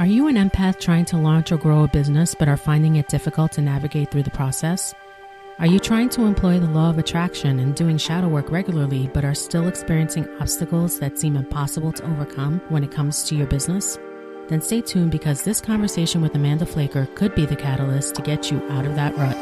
Are you an empath trying to launch or grow a business but are finding it difficult to navigate through the process? Are you trying to employ the law of attraction and doing shadow work regularly but are still experiencing obstacles that seem impossible to overcome when it comes to your business? Then stay tuned because this conversation with Amanda Flaker could be the catalyst to get you out of that rut.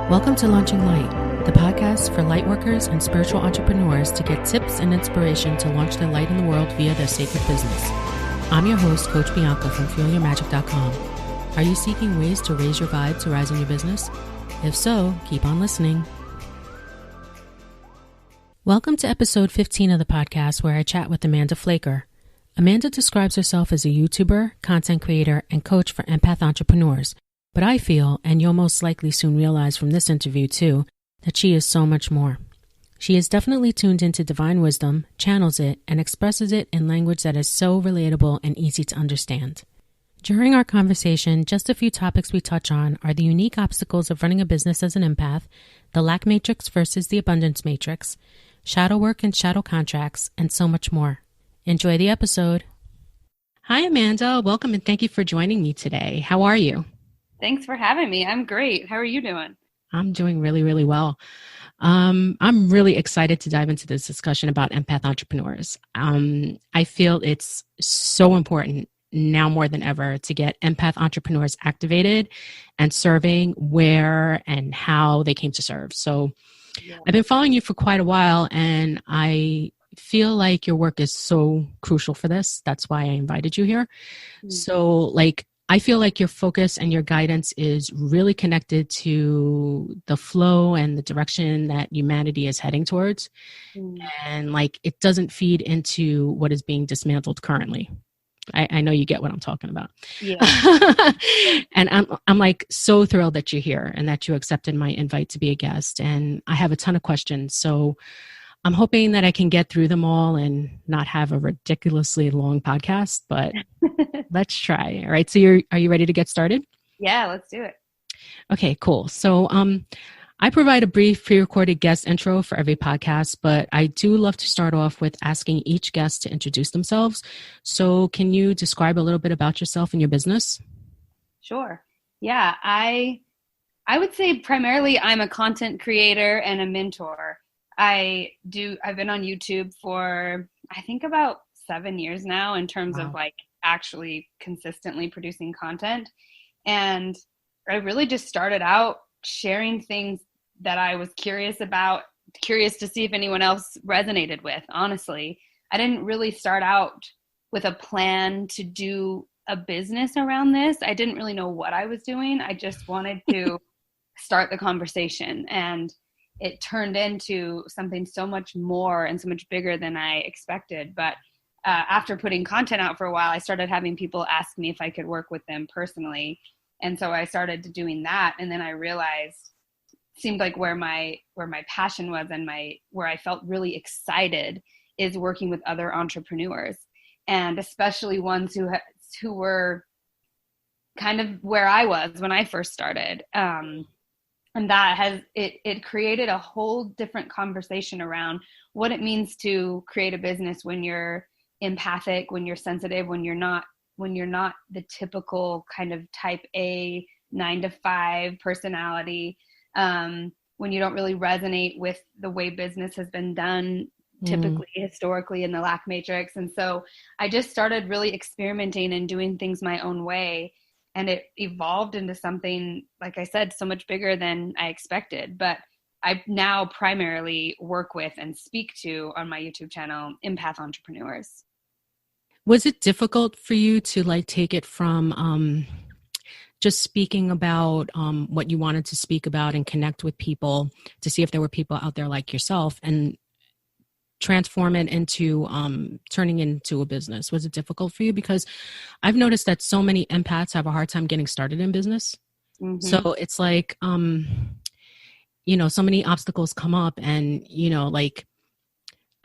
Welcome to Launching Light, the podcast for lightworkers and spiritual entrepreneurs to get tips and inspiration to launch their light in the world via their sacred business. I'm your host, Coach Bianca from FuelYourMagic.com. Are you seeking ways to raise your vibe to rise in your business? If so, keep on listening. Welcome to episode 15 of the podcast where I chat with Amanda Flaker. Amanda describes herself as a YouTuber, content creator, and coach for empath entrepreneurs. But I feel, and you'll most likely soon realize from this interview too, that she is so much more. She is definitely tuned into divine wisdom, channels it, and expresses it in language that is so relatable and easy to understand. During our conversation, just a few topics we touch on are the unique obstacles of running a business as an empath, the lack matrix versus the abundance matrix, shadow work and shadow contracts, and so much more. Enjoy the episode. Hi, Amanda. Welcome and thank you for joining me today. How are you? Thanks for having me. I'm great. How are you doing? I'm doing really, really well. I'm really excited to dive into this discussion about empath entrepreneurs. I feel it's so important now more than ever to get empath entrepreneurs activated and serving where and how they came to serve. So I've been following you for quite a while and I feel like your work is so crucial for this. That's why I invited you here. So I feel like your focus and your guidance is really connected to the flow and the direction that humanity is heading towards. And it doesn't feed into what is being dismantled currently. I know you get what I'm talking about. Yeah. And I'm so thrilled that you're here and that you accepted my invite to be a guest. And I have a ton of questions. So I'm hoping that I can get through them all and not have a ridiculously long podcast, but let's try. All right. So are you ready to get started? Yeah, let's do it. Okay, cool. So I provide a brief pre-recorded guest intro for every podcast, but I do love to start off with asking each guest to introduce themselves. So can you describe a little bit about yourself and your business? Sure. Yeah, I would say primarily I'm a content creator and a mentor. I've been on YouTube for, I think about 7 years now in terms of actually consistently producing content. And I really just started out sharing things that I was curious about, curious to see if anyone else resonated with, honestly. I didn't really start out with a plan to do a business around this. I didn't really know what I was doing. I just wanted to start the conversation, and it turned into something so much more and so much bigger than I expected. But after putting content out for a while, I started having people ask me if I could work with them personally. And so I started doing that. And then I realized it seemed like where my passion was and where I felt really excited is working with other entrepreneurs, and especially ones who were kind of where I was when I first started. And that it created a whole different conversation around what it means to create a business when you're empathic, when you're sensitive, when you're not the typical kind of type A 9-to-5 personality, when you don't really resonate with the way business has been done typically historically in the lack matrix. And so I just started really experimenting and doing things my own way. And it evolved into something, like I said, so much bigger than I expected. But I now primarily work with and speak to, on my YouTube channel, empath entrepreneurs. Was it difficult for you to take it from just speaking about what you wanted to speak about and connect with people to see if there were people out there like yourself and transform it into turning into a business? Was it difficult for you? Because I've noticed that so many empaths have a hard time getting started in business. So it's so many obstacles come up and,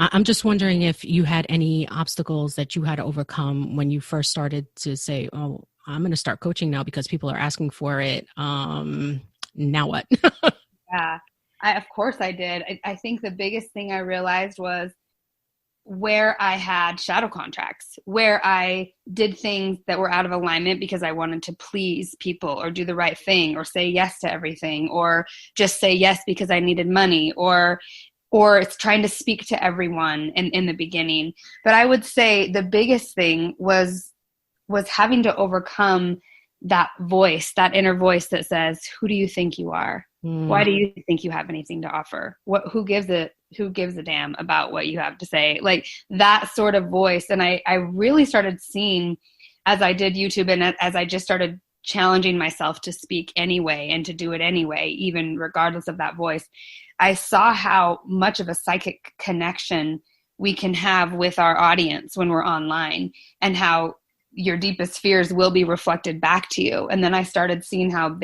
I'm just wondering if you had any obstacles that you had to overcome when you first started to say, oh, I'm going to start coaching now because people are asking for it. now what? Yeah, of course I did. I think the biggest thing I realized was where I had shadow contracts, where I did things that were out of alignment because I wanted to please people or do the right thing or say yes to everything or just say yes because I needed money or it's trying to speak to everyone in the beginning. But I would say the biggest thing was having to overcome that voice, that inner voice that says, who do you think you are? Why do you think you have anything to offer? Who gives a damn about what you have to say? Like that sort of voice. And I really started seeing, as I did YouTube and as I just started challenging myself to speak anyway and to do it anyway, even regardless of that voice, I saw how much of a psychic connection we can have with our audience when we're online, and how your deepest fears will be reflected back to you. And then I started seeing how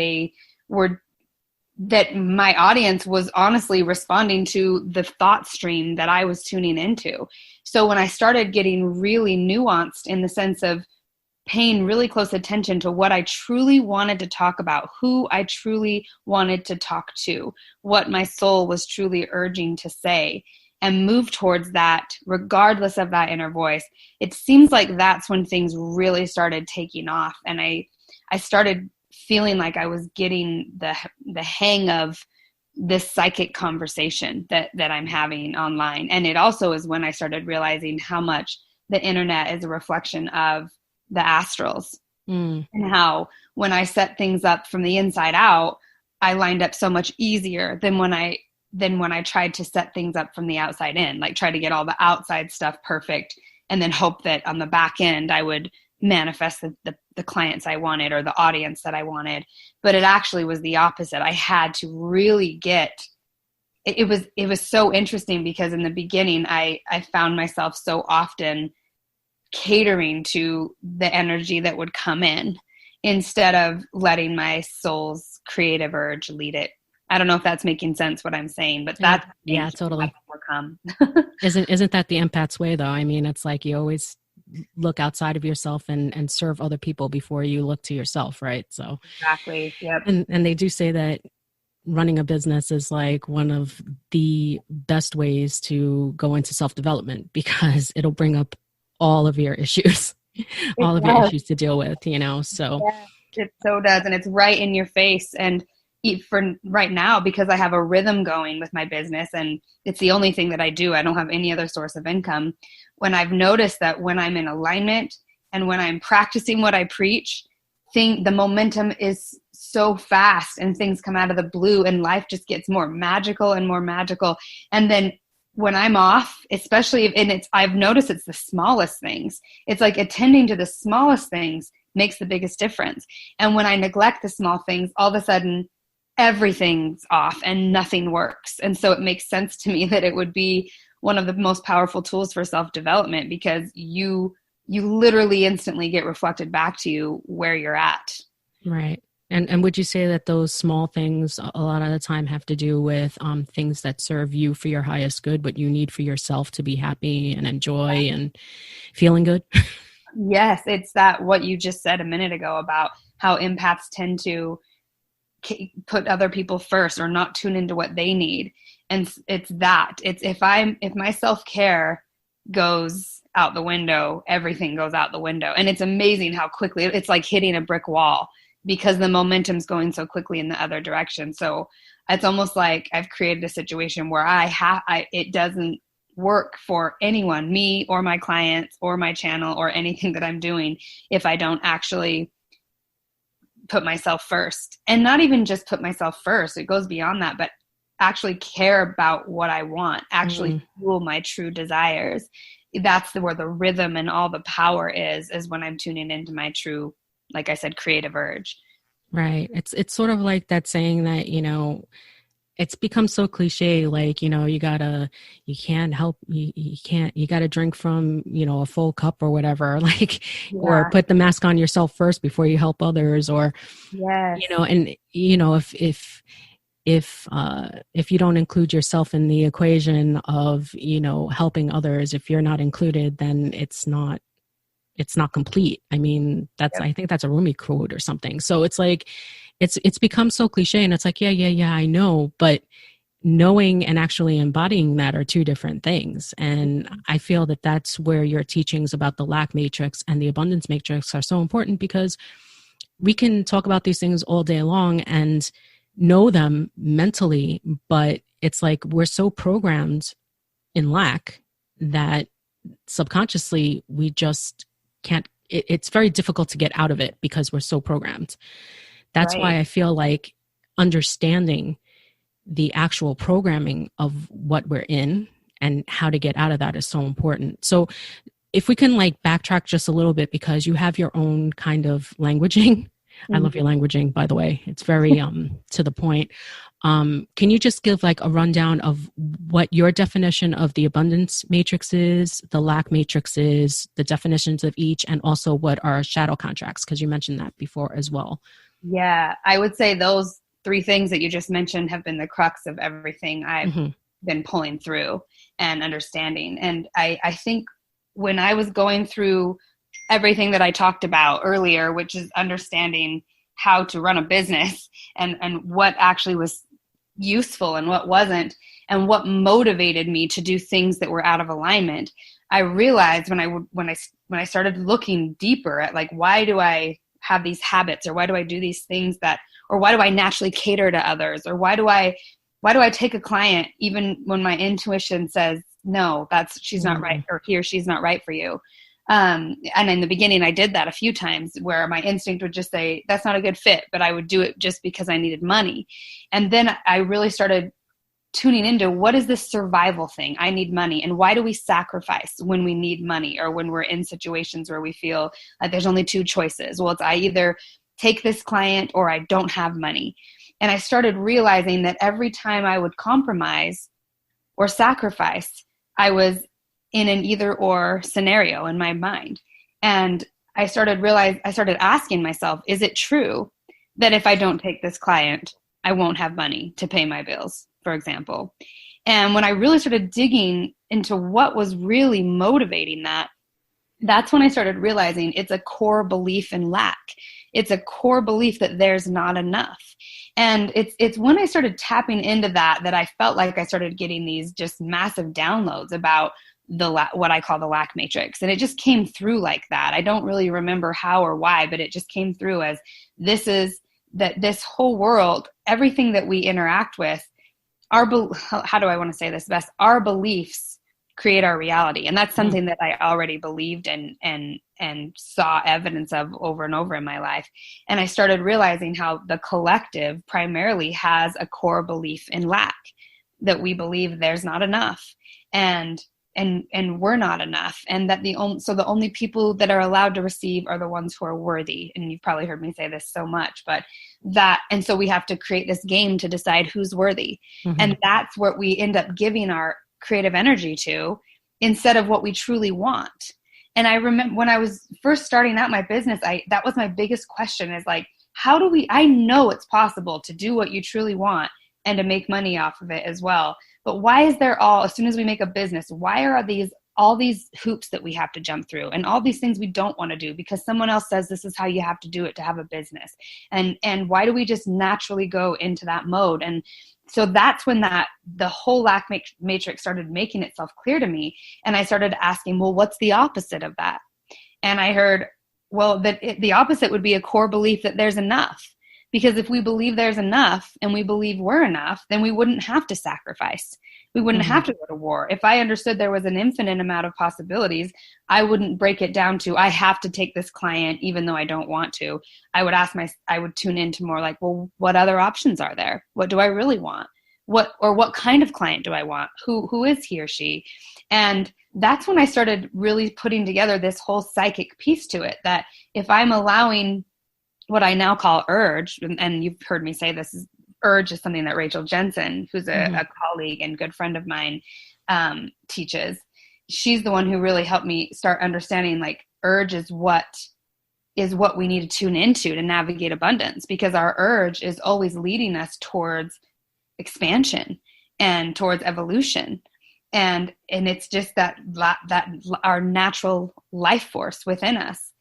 that my audience was honestly responding to the thought stream that I was tuning into. So when I started getting really nuanced in the sense of paying really close attention to what I truly wanted to talk about, who I truly wanted to talk to, what my soul was truly urging to say, and move towards that regardless of that inner voice, it seems like that's when things really started taking off. And I started feeling like I was getting the hang of this psychic conversation that I'm having online. And it also is when I started realizing how much the internet is a reflection of the astrals, and how when I set things up from the inside out, I lined up so much easier than when I tried to set things up from the outside in, like try to get all the outside stuff perfect and then hope that on the back end I would manifest the clients I wanted or the audience that I wanted. But it actually was the opposite. I had to really it was so interesting, because in the beginning I found myself so often catering to the energy that would come in instead of letting my soul's creative urge lead it. I don't know if that's making sense what I'm saying, but that's totally overcome. Isn't that the empath's way though? I mean, it's like you always look outside of yourself and serve other people before you look to yourself, right? So exactly. Yep. And they do say that running a business is like one of the best ways to go into self-development, because it'll bring up all of your issues, all of your issues to deal with, so. Yeah, it so does. And it's right in your face. And for right now, because I have a rhythm going with my business and it's the only thing that I do, I don't have any other source of income. When I've noticed that when I'm in alignment and when I'm practicing what I preach, the momentum is so fast and things come out of the blue and life just gets more magical and more magical. And then when I'm off, especially, I've noticed it's the smallest things. It's like attending to the smallest things makes the biggest difference. And when I neglect the small things, all of a sudden everything's off and nothing works. And so it makes sense to me that it would be one of the most powerful tools for self-development, because you literally instantly get reflected back to you where you're at. Right. And would you say that those small things a lot of the time have to do with things that serve you for your highest good, what you need for yourself to be happy and enjoy and feeling good? Yes, it's that what you just said a minute ago about how empaths tend to put other people first or not tune into what they need. And it's if my self-care goes out the window, everything goes out the window. And it's amazing how quickly it's like hitting a brick wall, because the momentum's going so quickly in the other direction. So it's almost like I've created a situation where it doesn't work for anyone, me or my clients or my channel or anything that I'm doing, if I don't actually put myself first. And not even just put myself first, it goes beyond that, but actually care about what I want, actually fuel my true desires. That's where the rhythm and all the power is when I'm tuning into my true, like I said, creative urge. Right. It's sort of like that saying that, it's become so cliche, like, you gotta drink from, a full cup or whatever, like, or put the mask on yourself first before you help others, or, and, if you don't include yourself in the equation of, helping others, if you're not included, then it's not complete. I mean, I think that's a Rumi quote or something. So it's like, it's become so cliche, and it's like, yeah, I know, but knowing and actually embodying that are two different things. And I feel that that's where your teachings about the lack matrix and the abundance matrix are so important, because we can talk about these things all day long and know them mentally, but it's like we're so programmed in lack that subconsciously we just can't, it's very difficult to get out of it because we're so programmed. That's why Right. I feel like understanding the actual programming of what we're in and how to get out of that is so important. So if we can like backtrack just a little bit, because you have your own kind of languaging. I love your languaging, by the way. It's very to the point. Can you just give like a rundown of what your definition of the abundance matrix is, the lack matrix is, the definitions of each, and also what are shadow contracts? Because you mentioned that before as well. Yeah, I would say those three things that you just mentioned have been the crux of everything I've been pulling through and understanding. And I think when I was going through everything that I talked about earlier, which is understanding how to run a business and what actually was useful and what wasn't, and what motivated me to do things that were out of alignment, I realized when I started looking deeper at like, why do I have these habits, or why do I do these things that, or why do I naturally cater to others, or why do I take a client even when my intuition says no, she's not right, or he or she's not right for you. And in the beginning I did that a few times where my instinct would just say that's not a good fit, but I would do it just because I needed money. And then I really started tuning into, what is this survival thing? I need money. And why do we sacrifice when we need money, or when we're in situations where we feel like there's only two choices? Well, it's I either take this client or I don't have money. And I started realizing that every time I would compromise or sacrifice, I was in an either or scenario in my mind. And I started asking myself, is it true that if I don't take this client, I won't have money to pay my bills, for example? And when I really started digging into what was really motivating that, that's when I started realizing it's a core belief in lack. It's a core belief that there's not enough. And it's when I started tapping into that I felt like I started getting these just massive downloads about what I call the lack matrix. And it just came through like that. I don't really remember how or why, but it just came through as this whole world, everything that we interact with, how do I want to say this best? Our beliefs create our reality. And that's something that I already believed and saw evidence of over and over in my life. And I started realizing how the collective primarily has a core belief in lack, that we believe there's not enough and we're not enough. And that the only people that are allowed to receive are the ones who are worthy. And you've probably heard me say this so much, and so we have to create this game to decide who's worthy. And that's what we end up giving our creative energy to, instead of what we truly want. And I remember when I was first starting out my business, that was my biggest question, is like, I know it's possible to do what you truly want and to make money off of it as well. But why is there as soon as we make a business, why are all these hoops that we have to jump through and all these things we don't want to do because someone else says this is how you have to do it to have a business? And why do we just naturally go into that mode? And so that's when the whole lack matrix started making itself clear to me. And I started asking, well, what's the opposite of that? And I heard, well, the opposite would be a core belief that there's enough. Because if we believe there's enough and we believe we're enough, then we wouldn't have to sacrifice. We wouldn't have to go to war. If I understood there was an infinite amount of possibilities, I wouldn't break it down to, I have to take this client even though I don't want to. I would tune into more like, well, what other options are there? What do I really want? What kind of client do I want? Who is he or she? And that's when I started really putting together this whole psychic piece to it, that if I'm allowing what I now call urge, and you've heard me say this, urge is something that Rachel Jensen, who's a colleague and good friend of mine, teaches. She's the one who really helped me start understanding like urge is what we need to tune into to navigate abundance, because our urge is always leading us towards expansion and towards evolution. And it's just that our natural life force within us.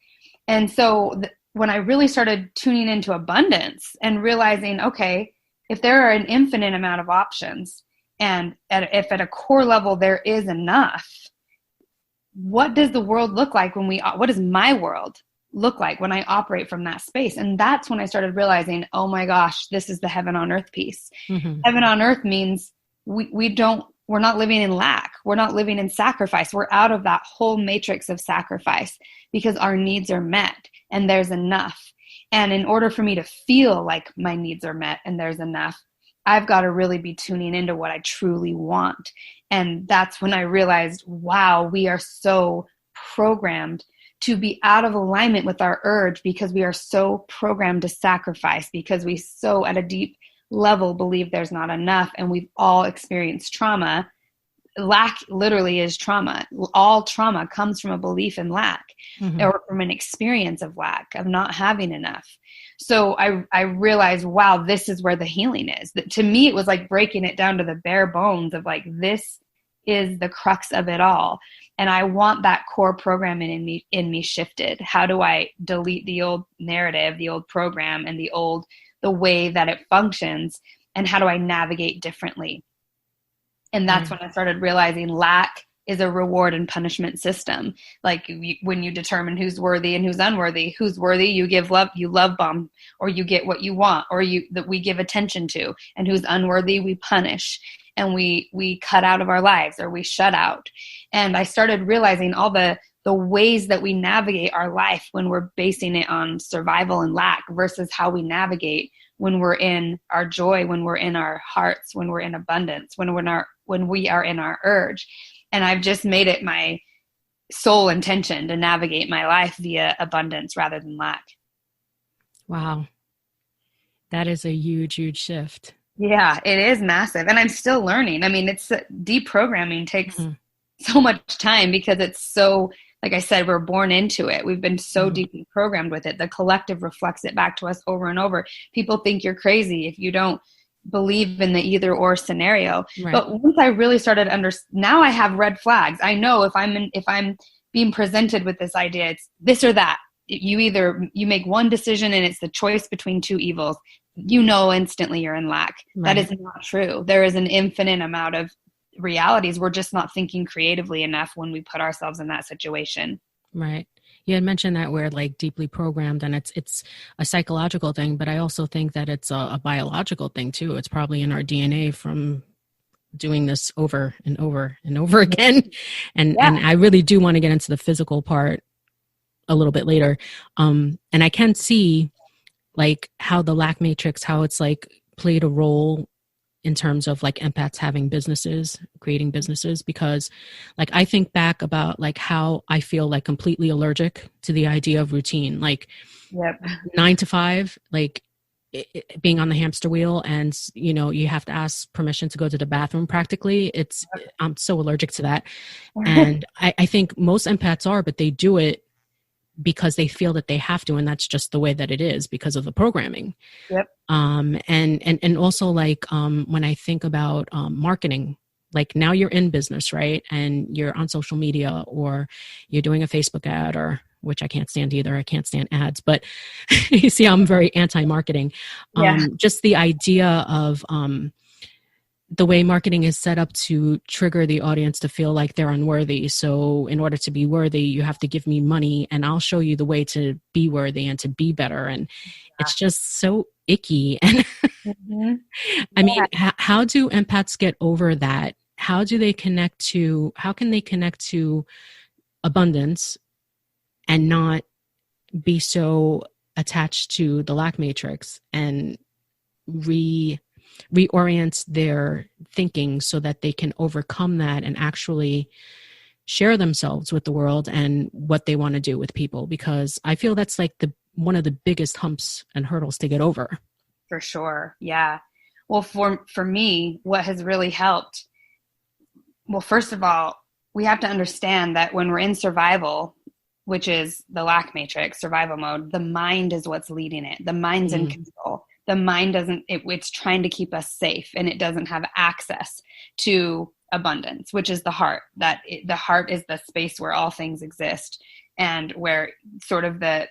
And so when I really started tuning into abundance and realizing, okay, if there are an infinite amount of options, and if at a core level there is enough, what does the world look like what does my world look like when I operate from that space? And that's when I started realizing, oh my gosh, this is the heaven on earth piece. Mm-hmm. Heaven on earth means we're not living in lack. We're not living in sacrifice. We're out of that whole matrix of sacrifice because our needs are met and there's enough. And in order for me to feel like my needs are met and there's enough, I've got to really be tuning into what I truly want. And that's when I realized, wow, we are so programmed to be out of alignment with our urge because we are so programmed to sacrifice, because we so at a deep level believe there's not enough. And we've all experienced trauma. Lack literally is trauma. All trauma comes from a belief in lack, mm-hmm. or from an experience of lack, of not having enough. So I realized, wow, this is where the healing is. That to me, it was like breaking it down to the bare bones of like, this is the crux of it all. And I want that core programming in me shifted. How do I delete the old narrative, the old program, and the way that it functions? And how do I navigate differently? And that's when I started realizing lack is a reward and punishment system. Like when you determine who's worthy and who's unworthy, who's worthy, you give love, you love bomb, or you get what you want, or that we give attention to, and who's unworthy, we punish, and we cut out of our lives, or we shut out. And I started realizing all the ways that we navigate our life when we're basing it on survival and lack versus how we navigate when we're in our joy, when we're in our hearts, when we're in abundance, when we are in our urge. And I've just made it my sole intention to navigate my life via abundance rather than lack. Wow. That is a huge, huge shift. Yeah, it is massive. And I'm still learning. I mean, deprogramming takes so much time because it's so, like I said, we're born into it. We've been so deeply programmed with it. The collective reflects it back to us over and over. People think you're crazy if you don't believe in the either or scenario. Right. But once I really started now I have red flags. I know if I'm being presented with this idea, it's this or that. You make one decision and it's the choice between two evils. Instantly you're in lack. Right. That is not true. There is an infinite amount of realities. We're just not thinking creatively enough when we put ourselves in that situation. Right. You had mentioned that we're like deeply programmed, and it's a psychological thing, but I also think that it's a biological thing too. It's probably in our DNA from doing this over and over and over again. And I really do want to get into the physical part a little bit later. And I can see like how the lack matrix, how it's like played a role in terms of like empaths having businesses, creating businesses, because like I think back about like how I feel like completely allergic to the idea of routine, like 9 to 5, like being on the hamster wheel, and you have to ask permission to go to the bathroom practically. I'm so allergic to that. And I think most empaths are, but they do it because they feel that they have to, and that's just the way that it is because of the programming. Yep. And also like when I think about marketing, like now you're in business, right? And you're on social media, or you're doing a Facebook ad, or which I can't stand either. I can't stand ads, but you see, I'm very anti-marketing. Just the idea of the way marketing is set up to trigger the audience to feel like they're unworthy. So in order to be worthy, you have to give me money, and I'll show you the way to be worthy and to be better. And it's just so icky. And I mean, how do empaths get over that? How can they connect to abundance and not be so attached to the lack matrix, and reorient their thinking so that they can overcome that and actually share themselves with the world and what they want to do with people? Because I feel that's like one of the biggest humps and hurdles to get over. For sure. Yeah. Well, for me, what has really helped, well, first of all, we have to understand that when we're in survival, which is the lack matrix, survival mode, the mind is what's leading it. The mind's in control. The mind it's trying to keep us safe, and it doesn't have access to abundance, which is the heart. The heart is the space where all things exist, and where sort of that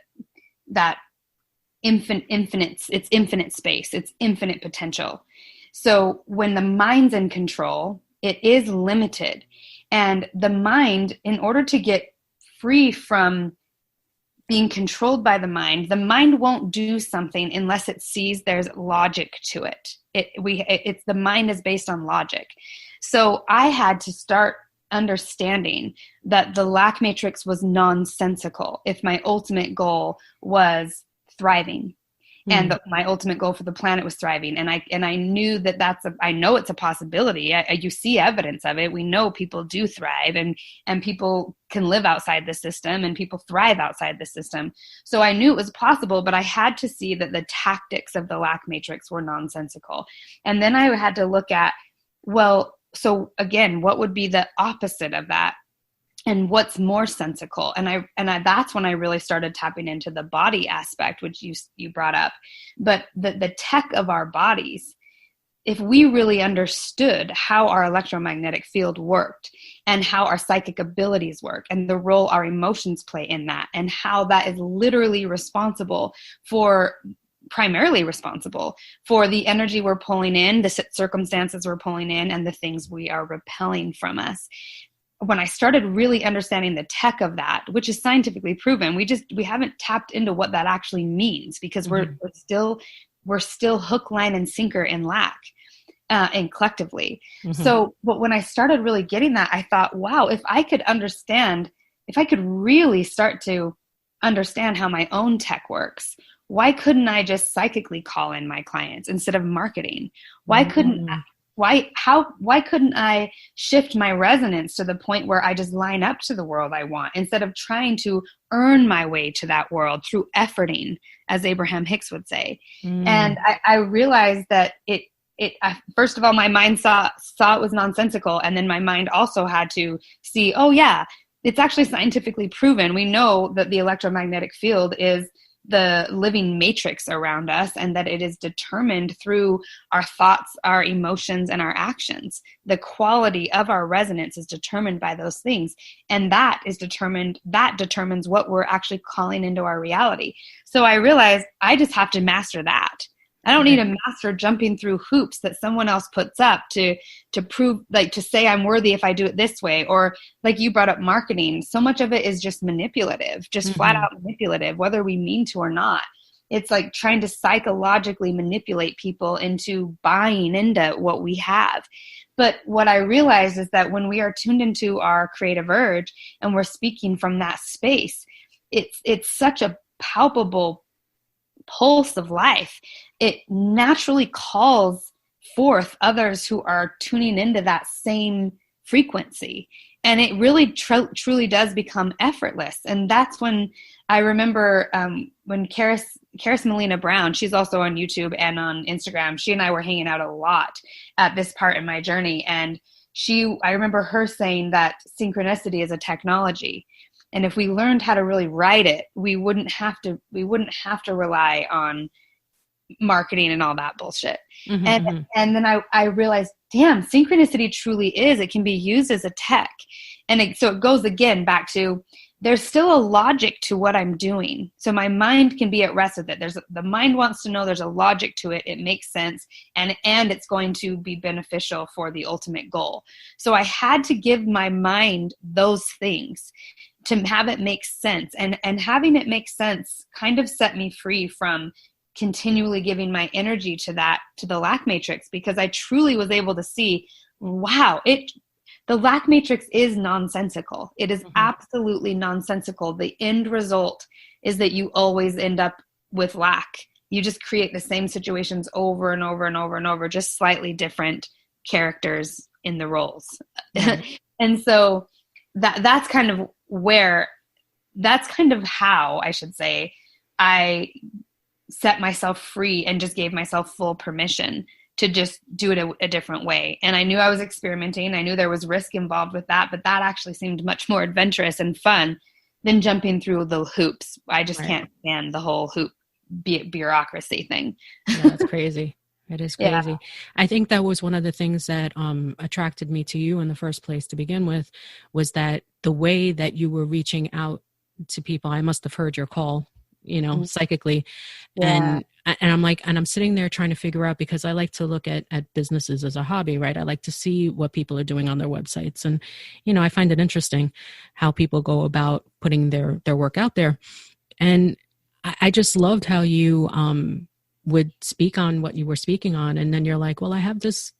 it's infinite space, it's infinite potential. So when the mind's in control, it is limited. And the mind, in order to get free from being controlled by the mind won't do something unless it sees there's logic to it. It's the mind is based on logic. So I had to start understanding that the lack matrix was nonsensical if my ultimate goal was thriving. And my ultimate goal for the planet was thriving. And I knew that I know it's a possibility. You see evidence of it. We know people do thrive, and people can live outside the system, and people thrive outside the system. So I knew it was possible, but I had to see that the tactics of the lack matrix were nonsensical. And then I had to look at, well, so again, what would be the opposite of that? And what's more sensical? And that's when I really started tapping into the body aspect, which you brought up. But the tech of our bodies, if we really understood how our electromagnetic field worked and how our psychic abilities work and the role our emotions play in that, and how that is literally primarily responsible for the energy we're pulling in, the circumstances we're pulling in, and the things we are repelling from us. When I started really understanding the tech of that, which is scientifically proven, we haven't tapped into what that actually means, because we're still hook, line, and sinker in lack, and collectively. So, but when I started really getting that, I thought, wow, if I could really start to understand how my own tech works, why couldn't I just psychically call in my clients instead of marketing? Why couldn't I shift my resonance to the point where I just line up to the world I want, instead of trying to earn my way to that world through efforting, as Abraham Hicks would say. And I realized that first of all, my mind saw it was nonsensical. And then my mind also had to see, oh yeah, it's actually scientifically proven. We know that the electromagnetic field is the living matrix around us, and that it is determined through our thoughts, our emotions, and our actions. The quality of our resonance is determined by those things, and that determines what we're actually calling into our reality. So I realized I just have to master that. I don't need to master jumping through hoops that someone else puts up to prove, like, to say I'm worthy if I do it this way. Or like you brought up marketing, so much of it is just manipulative, just flat out manipulative, whether we mean to or not. It's like trying to psychologically manipulate people into buying into what we have. But what I realized is that when we are tuned into our creative urge and we're speaking from that space, it's such a palpable pulse of life. It naturally calls forth others who are tuning into that same frequency. And it really truly does become effortless. And that's when I remember when Karis Melina Brown, she's also on YouTube and on Instagram, she and I were hanging out a lot at this part in my journey. And I remember her saying that synchronicity is a technology. And if we learned how to really write it, we wouldn't have to rely on marketing and all that bullshit. And then I realized, damn, synchronicity truly is. It can be used as a tech. And so it goes again back to, there's still a logic to what I'm doing. So my mind can be at rest with it. The mind wants to know there's a logic to it. It makes sense. And it's going to be beneficial for the ultimate goal. So I had to give my mind those things to have it make sense. And having it make sense kind of set me free from continually giving my energy to the lack matrix, because I truly was able to see, wow, the lack matrix is nonsensical. It is absolutely nonsensical. The end result is that you always end up with lack. You just create the same situations over and over and over and over, just slightly different characters in the roles. And so that's kind of how, I should say, I set myself free and just gave myself full permission to just do it a different way. And I knew I was experimenting. I knew there was risk involved with that, but that actually seemed much more adventurous and fun than jumping through the hoops. I just can't stand the whole hoop bureaucracy thing. Yeah, that's crazy. It is crazy. Yeah. I think that was one of the things that attracted me to you in the first place to begin with, was that the way that you were reaching out to people. I must have heard your call psychically. Yeah. And I'm like, and I'm sitting there trying to figure out, because I like to look at businesses as a hobby, right? I like to see what people are doing on their websites. And, I find it interesting how people go about putting their work out there. And I just loved how you would speak on what you were speaking on. And then you're like, well, I have this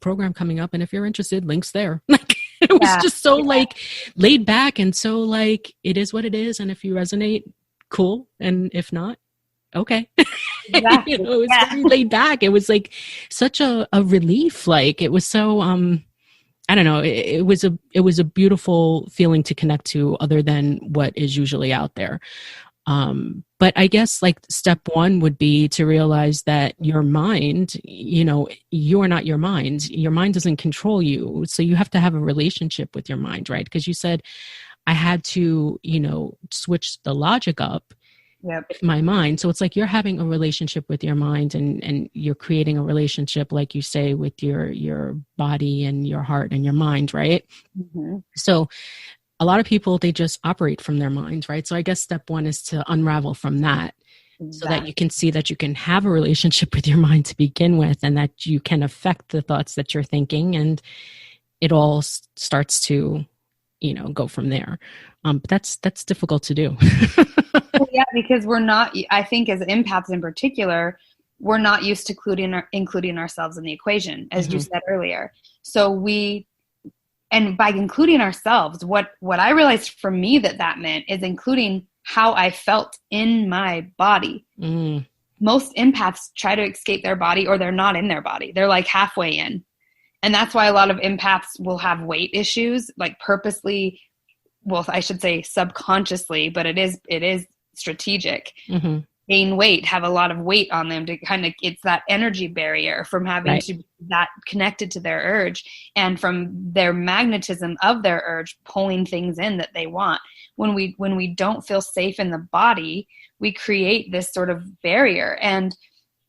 program coming up. And if you're interested, links there. Like, it was just so like laid back and so like, it is what it is. And if you resonate, cool. And if not, okay. Exactly. It was very laid back. It was like such a relief. Like, it was so, I don't know. It was a beautiful feeling to connect to, other than what is usually out there. But I guess like step one would be to realize that your mind, you are not your mind. Your mind doesn't control you. So you have to have a relationship with your mind, right? Because you said I had to, switch the logic up. Yep. With my mind. So it's like you're having a relationship with your mind, and you're creating a relationship, like you say, with your body and your heart and your mind, right? Mm-hmm. So a lot of people, they just operate from their mind, right? So I guess step one is to unravel from that. Exactly. So that you can see that you can have a relationship with your mind to begin with, and that you can affect the thoughts that you're thinking, and it all starts to, go from there. But that's difficult to do. Well, yeah, because we're not, I think as empaths in particular, we're not used to including ourselves in the equation, as mm-hmm. you said earlier. So and by including ourselves, what I realized for me that meant is including how I felt in my body. Mm. Most empaths try to escape their body, or they're not in their body. They're like halfway in. And that's why a lot of empaths will have weight issues, like purposely, well, I should say subconsciously, but it is strategic. Mm-hmm. Gain weight, have a lot of weight on them to kind of, it's that energy barrier from having right. to be that connected to their urge, and from their magnetism of their urge pulling things in that they want. When we don't feel safe in the body, we create this sort of barrier. And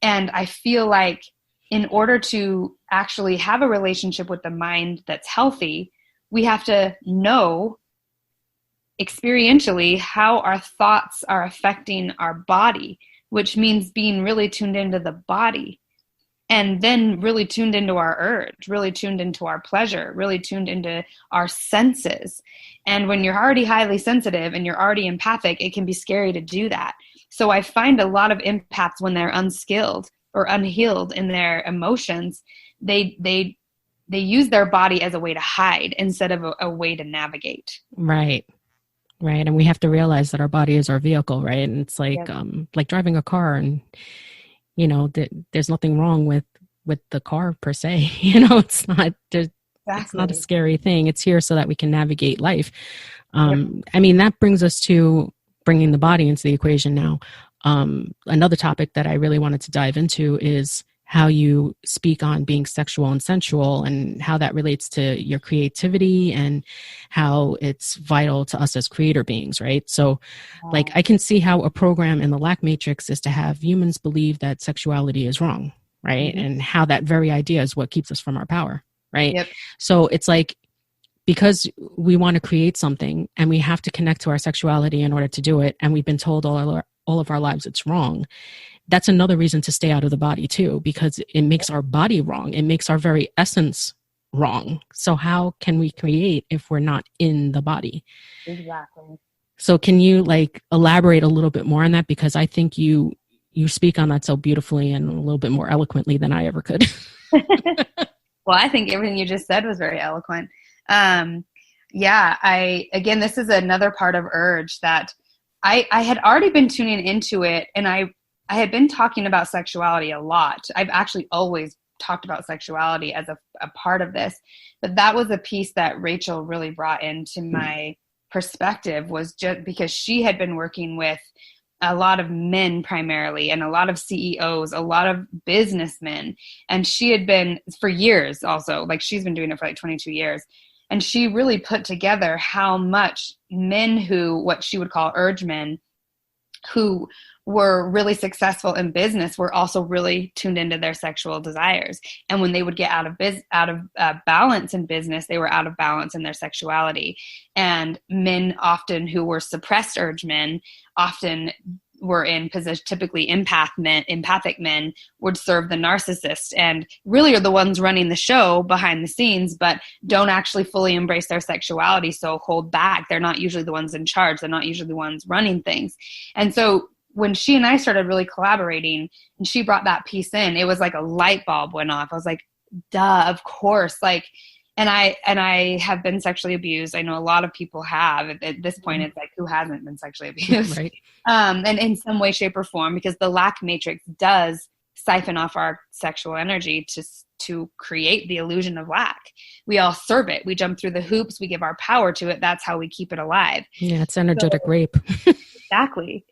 I feel like in order to actually have a relationship with the mind that's healthy, we have to know experientially how our thoughts are affecting our body, which means being really tuned into the body, and then really tuned into our urge, really tuned into our pleasure, really tuned into our senses. And when you're already highly sensitive and you're already empathic, it can be scary to do that. So I find a lot of empaths, when they're unskilled or unhealed in their emotions, they use their body as a way to hide instead of a way to navigate. Right. Right. And we have to realize that our body is our vehicle, right? And it's like, like driving a car, and, there's nothing wrong with the car per se. It's not, it's not a scary thing. It's here so that we can navigate life. I mean, that brings us to bringing the body into the equation now. Another topic that I really wanted to dive into is how you speak on being sexual and sensual, and how that relates to your creativity, and how it's vital to us as creator beings, right? So like, I can see how a program in the lack matrix is to have humans believe that sexuality is wrong, right? Mm-hmm. And how that very idea is what keeps us from our power, right? Yep. So it's like, because we want to create something, and we have to connect to our sexuality in order to do it, and we've been told all of our lives it's wrong, that's another reason to stay out of the body too, because it makes our body wrong. It makes our very essence wrong. So how can we create if we're not in the body? Exactly. So can you like elaborate a little bit more on that? Because I think you speak on that so beautifully and a little bit more eloquently than I ever could. Well, I think everything you just said was very eloquent. Again, this is another part of urge that I had already been tuning into it, and I had been talking about sexuality a lot. I've actually always talked about sexuality as a part of this, but that was a piece that Rachel really brought into my perspective, was just because she had been working with a lot of men primarily, and a lot of CEOs, a lot of businessmen. And she had been for years also, like she's been doing it for like 22 years. And she really put together how much men who, what she would call urge men, who were really successful in business were also really tuned into their sexual desires. And when they would get out of balance in business, they were out of balance in their sexuality. And men often who were suppressed urge men often were in position, typically empathic men would serve the narcissist and really are the ones running the show behind the scenes, but don't actually fully embrace their sexuality. So hold back. They're not usually the ones in charge. They're not usually the ones running things. And so when she and I started really collaborating and she brought that piece in, it was like a light bulb went off. I was like, duh, of course. Like, and I have been sexually abused. I know a lot of people have. At this point, it's like, who hasn't been sexually abused? Right. And in some way, shape, or form, because the lack matrix does siphon off our sexual energy to create the illusion of lack. We all serve it. We jump through the hoops. We give our power to it. That's how we keep it alive. Yeah, it's energetic rape. Exactly.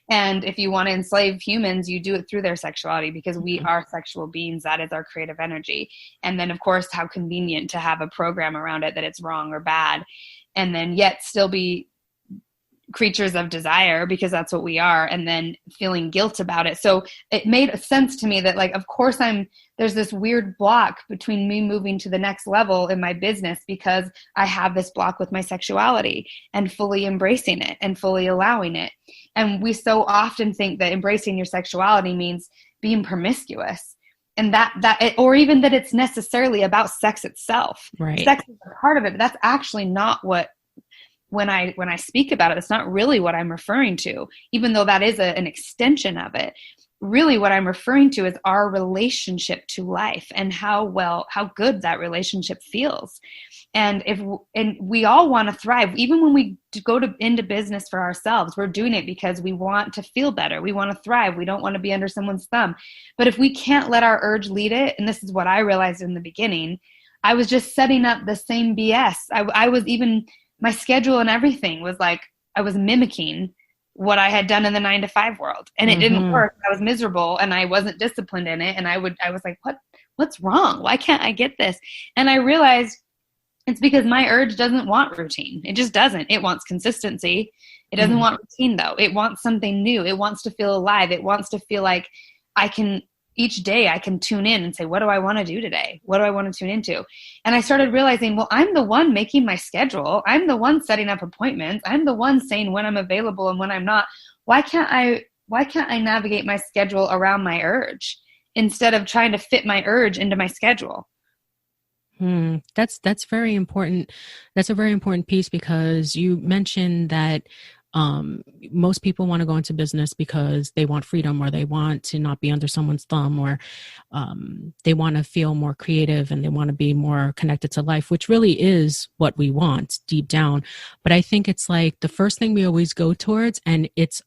And if you want to enslave humans, you do it through their sexuality, because we are sexual beings. That is our creative energy. And then, of course, how convenient to have a program around it that it's wrong or bad, and then yet still be creatures of desire, because that's what we are, and then feeling guilt about it. So it made sense to me that, like, of course there's this weird block between me moving to the next level in my business, because I have this block with my sexuality and fully embracing it and fully allowing it. And we so often think that embracing your sexuality means being promiscuous, and or even that it's necessarily about sex itself. Right. Sex is a part of it, but that's actually not what, when I speak about it, it's not really what I'm referring to, even though that is an extension of it. Really what I'm referring to is our relationship to life and how good that relationship feels. And we all want to thrive. Even when we go into business for ourselves, we're doing it because we want to feel better. We want to thrive. We don't want to be under someone's thumb. But if we can't let our urge lead it, and this is what I realized in the beginning, I was just setting up the same BS. I was even, my schedule and everything was like, I was mimicking what I had done in the 9-to-5 world, and it didn't work. I was miserable and I wasn't disciplined in it. And I was like, what's wrong? Why can't I get this? And I realized it's because my urge doesn't want routine. It just doesn't. It wants consistency. It doesn't want routine though. It wants something new. It wants to feel alive. It wants to feel like each day I can tune in and say, what do I want to do today? What do I want to tune into? And I started realizing, well, I'm the one making my schedule. I'm the one setting up appointments. I'm the one saying when I'm available and when I'm not. Why can't I navigate my schedule around my urge instead of trying to fit my urge into my schedule? That's very important. That's a very important piece, because you mentioned that most people want to go into business because they want freedom, or they want to not be under someone's thumb, or they want to feel more creative and they want to be more connected to life, which really is what we want deep down. But I think it's like the first thing we always go towards, and it's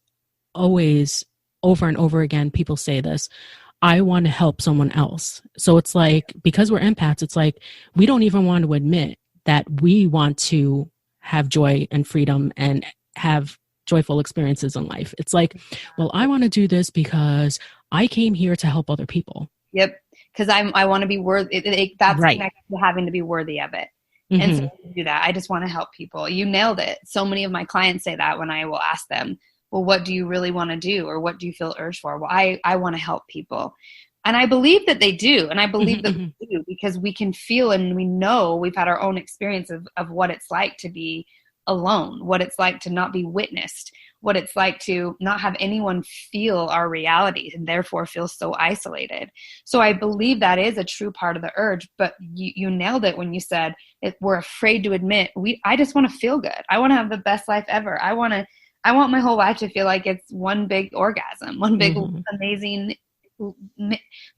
always over and over again, people say this, I want to help someone else. So it's like, because we're empaths, it's like we don't even want to admit that we want to have joy and freedom and have joyful experiences in life. It's like, well, I want to do this because I came here to help other people. Yep. Because I want to be worthy. That's right. Connected to having to be worthy of it. And so to do that, I just want to help people. You nailed it. So many of my clients say that when I will ask them, well, what do you really want to do? Or what do you feel urged for? Well, I want to help people. And I believe that they do. And I believe that we do, because we can feel, and we know, we've had our own experience of what it's like to be alone, what it's like to not be witnessed, what it's like to not have anyone feel our reality and therefore feel so isolated. So I believe that is a true part of the urge, but you nailed it when you said we're afraid to admit, I just want to feel good. I want to have the best life ever. I want my whole life to feel like it's one big orgasm, one big amazing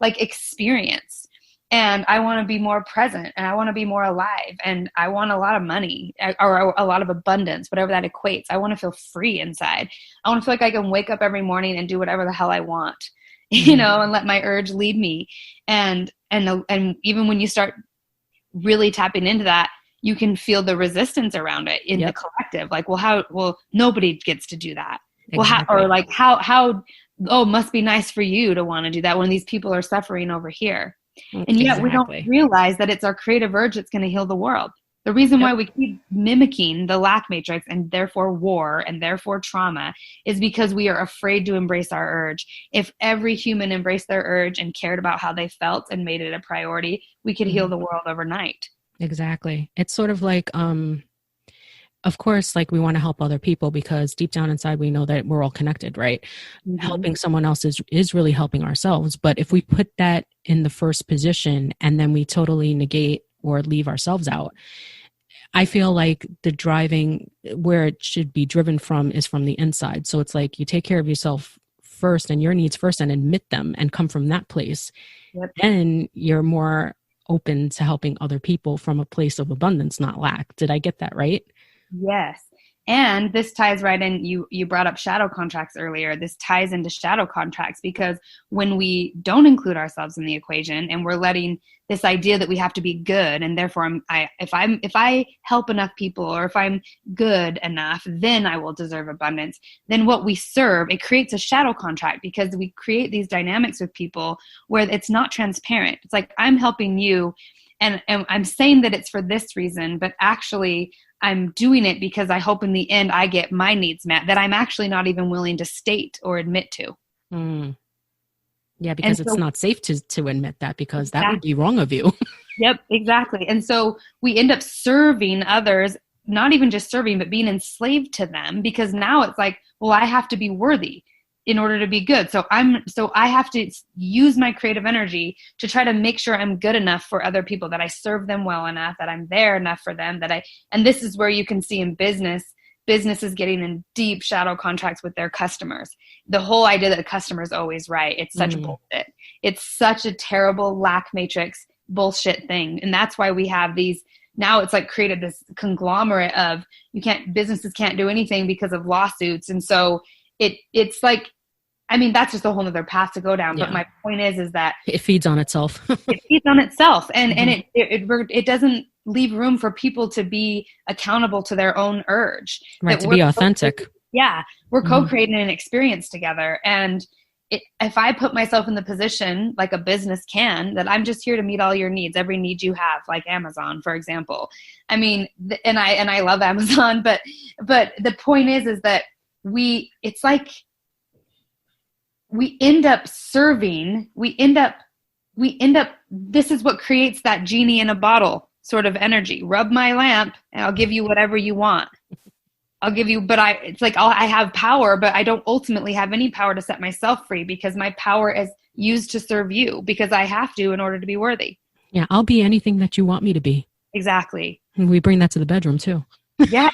like experience. And I want to be more present, and I want to be more alive, and I want a lot of money, or a lot of abundance, whatever that equates. I want to feel free inside. I want to feel like I can wake up every morning and do whatever the hell I want, and let my urge lead me. And even when you start really tapping into that, you can feel the resistance around it in the collective. Like, nobody gets to do that. Exactly. Well, must be nice for you to want to do that when these people are suffering over here. And yet we don't realize that it's our creative urge that's going to heal the world. The reason Yep. why we keep mimicking the lack matrix and therefore war and therefore trauma is because we are afraid to embrace our urge. If every human embraced their urge and cared about how they felt and made it a priority, we could heal Mhm. the world overnight. Exactly. It's sort of like, of course, like we want to help other people because deep down inside we know that we're all connected, right? Mm-hmm. Helping someone else is really helping ourselves. But if we put that in the first position and then we totally negate or leave ourselves out, I feel like the driving where it should be driven from is from the inside. So it's like you take care of yourself first and your needs first and admit them and come from that place. Yep. Then you're more open to helping other people from a place of abundance, not lack. Did I get that right? Yes. And this ties right in. You brought up shadow contracts earlier. This ties into shadow contracts because when we don't include ourselves in the equation and we're letting this idea that we have to be good and therefore if I help enough people or if I'm good enough, then I will deserve abundance. Then what we serve, it creates a shadow contract because we create these dynamics with people where it's not transparent. It's like I'm helping you and I'm saying that it's for this reason, but actually I'm doing it because I hope in the end I get my needs met that I'm actually not even willing to state or admit to. Mm. Yeah, And because it's so, not safe to admit that because that would exactly, be wrong of you. yep, exactly. And so we end up serving others, not even just serving, but being enslaved to them because now it's like, well, I have to be worthy in order to be good. So I have to use my creative energy to try to make sure I'm good enough for other people, that I serve them well enough, that I'm there enough for them, and this is where you can see in businesses getting in deep shadow contracts with their customers. The whole idea that the customer is always right. It's such bullshit. It's such a terrible lack matrix bullshit thing. And that's why we have these, now it's like created this conglomerate of businesses can't do anything because of lawsuits. And so it's like, I mean, that's just a whole nother path to go down. But Yeah, my point is that it feeds on itself. it feeds on itself, and Mhm. it doesn't leave room for people to be accountable to their own urge. Right, That to be authentic. we're Mhm. co-creating an experience together, and if I put myself in the position like a business can, that I'm just here to meet all your needs, every need you have, like Amazon, for example. I mean, and I love Amazon, but the point is that it's like we end up serving, we end up, this is what creates that genie in a bottle sort of energy. Rub my lamp and I'll give you whatever you want. I'll give you, but it's like I have power, but I don't ultimately have any power to set myself free because my power is used to serve you because I have to in order to be worthy. Yeah, I'll be anything that you want me to be. Exactly. And we bring that to the bedroom too. Yeah.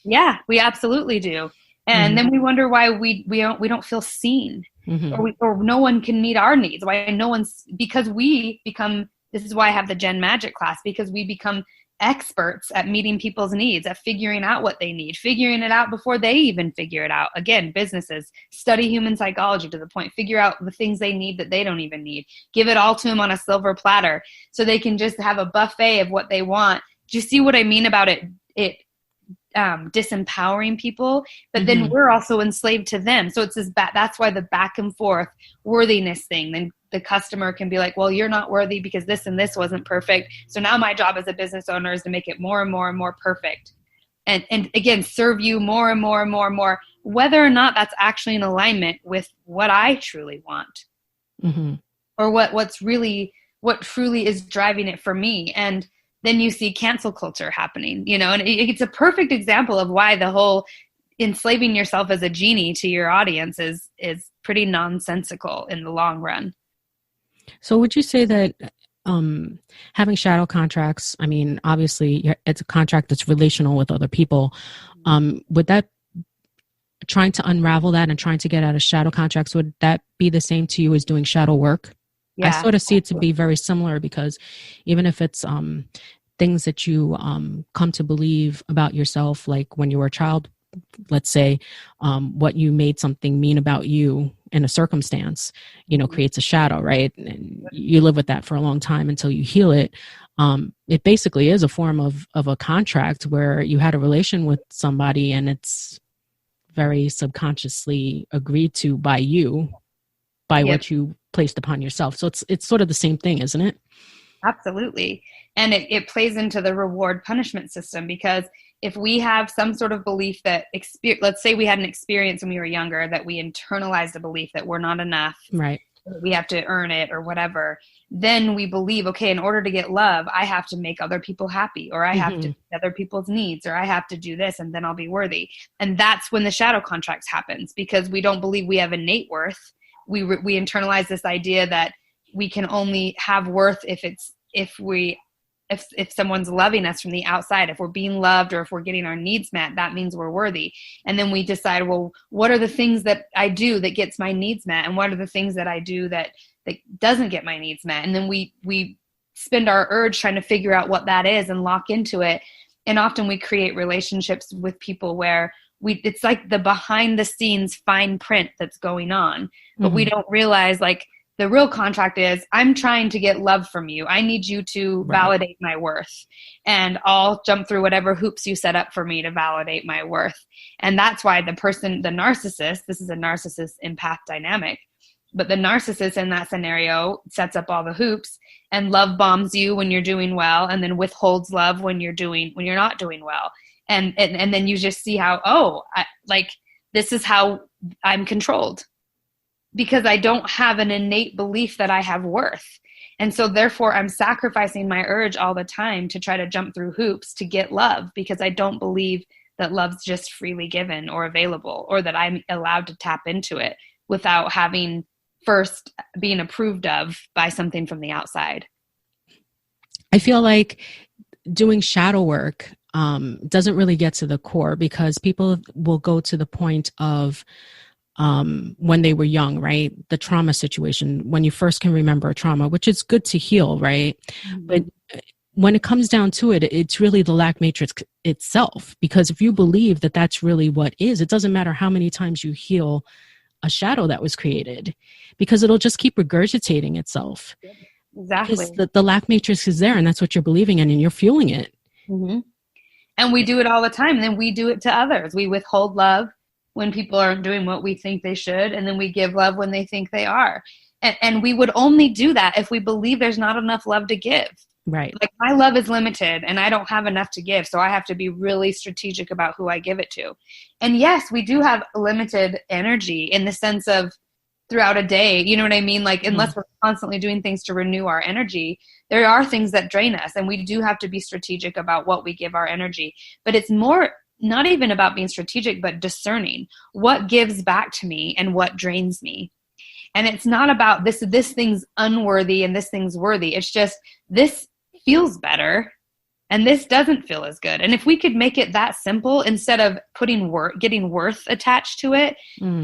Yeah, we absolutely do. And Mhm. then we wonder why we don't feel seen, Mhm. or no one can meet our needs. Why no one's, because we become, this is why I have the Gen Magic class, because we become experts at meeting people's needs, at figuring out what they need, figuring it out before they even figure it out. Again, businesses study human psychology to the point, figure out the things they need that they don't even need, give it all to them on a silver platter so they can just have a buffet of what they want. Do you see what I mean about it disempowering people, but then Mhm. we're also enslaved to them. So it's that's why the back and forth worthiness thing. Then the customer can be like, well, you're not worthy because this and this wasn't perfect. So now my job as a business owner is to make it more and more and more perfect. And again, serve you more and more and more and more, whether or not that's actually in alignment with what I truly want, Mhm. or what truly is driving it for me. And then you see cancel culture happening, and it's a perfect example of why the whole enslaving yourself as a genie to your audience is pretty nonsensical in the long run. So would you say that having shadow contracts, I mean, obviously it's a contract that's relational with other people. Would that, trying to unravel that and trying to get out of shadow contracts, would that be the same to you as doing shadow work? I Yeah. sort of see it to be very similar because even if it's things that you come to believe about yourself, like when you were a child, let's say, what you made something mean about you in a circumstance, creates a shadow, right? And you live with that for a long time until you heal it. It basically is a form of a contract where you had a relation with somebody and it's very subconsciously agreed to by you, by Yep. what you placed upon yourself. So it's sort of the same thing, isn't it? Absolutely. And it plays into the reward punishment system, because if we have some sort of belief that, let's say we had an experience when we were younger that we internalized a belief that we're not enough, Right. we have to earn it or whatever, then we believe, okay, in order to get love, I have to make other people happy, or I have to meet other people's needs, or I have to do this, and then I'll be worthy. And that's when the shadow contracts happens, because we don't believe we have innate worth. We internalize this idea that we can only have worth if someone's loving us from the outside. If we're being loved, or if we're getting our needs met, that means we're worthy. And then we decide, well, what are the things that I do that gets my needs met, and what are the things that I do that doesn't get my needs met? And then we spend our urge trying to figure out what that is and lock into it. And often we create relationships with people where it's like the behind the scenes fine print that's going on, but we don't realize, like, the real contract is, I'm trying to get love from you. I need you to validate my worth. And I'll jump through whatever hoops you set up for me to validate my worth. And that's why the narcissist, this is a narcissist empath dynamic, but the narcissist in that scenario sets up all the hoops and love bombs you when you're doing well, and then withholds love when you're not doing well. And then you just see how, this is how I'm controlled, because I don't have an innate belief that I have worth. And so therefore I'm sacrificing my urge all the time to try to jump through hoops to get love, because I don't believe that love's just freely given or available, or that I'm allowed to tap into it without having first being approved of by something from the outside. I feel like doing shadow work doesn't really get to the core, because people will go to the point of when they were young, right? The trauma situation, when you first can remember a trauma, which is good to heal, right? Mm-hmm. But when it comes down to it, it's really the lack matrix itself. Because if you believe that that's really what is, it doesn't matter how many times you heal a shadow that was created, because it'll just keep regurgitating itself. Exactly. Because the lack matrix is there, and that's what you're believing in, and you're fueling it. Mm-hmm. And we do it all the time. And then we do it to others. We withhold love when people aren't doing what we think they should, and then we give love when they think they are. And we would only do that if we believe there's not enough love to give. Right. Like, my love is limited and I don't have enough to give, so I have to be really strategic about who I give it to. And yes, we do have limited energy in the sense of throughout a day, you know what I mean? Like, unless we're constantly doing things to renew our energy, there are things that drain us, and we do have to be strategic about what we give our energy. But it's more not even about being strategic, but discerning what gives back to me and what drains me. And it's not about this thing's unworthy and this thing's worthy. It's just, this feels better and this doesn't feel as good. And if we could make it that simple, instead of getting worth attached to it,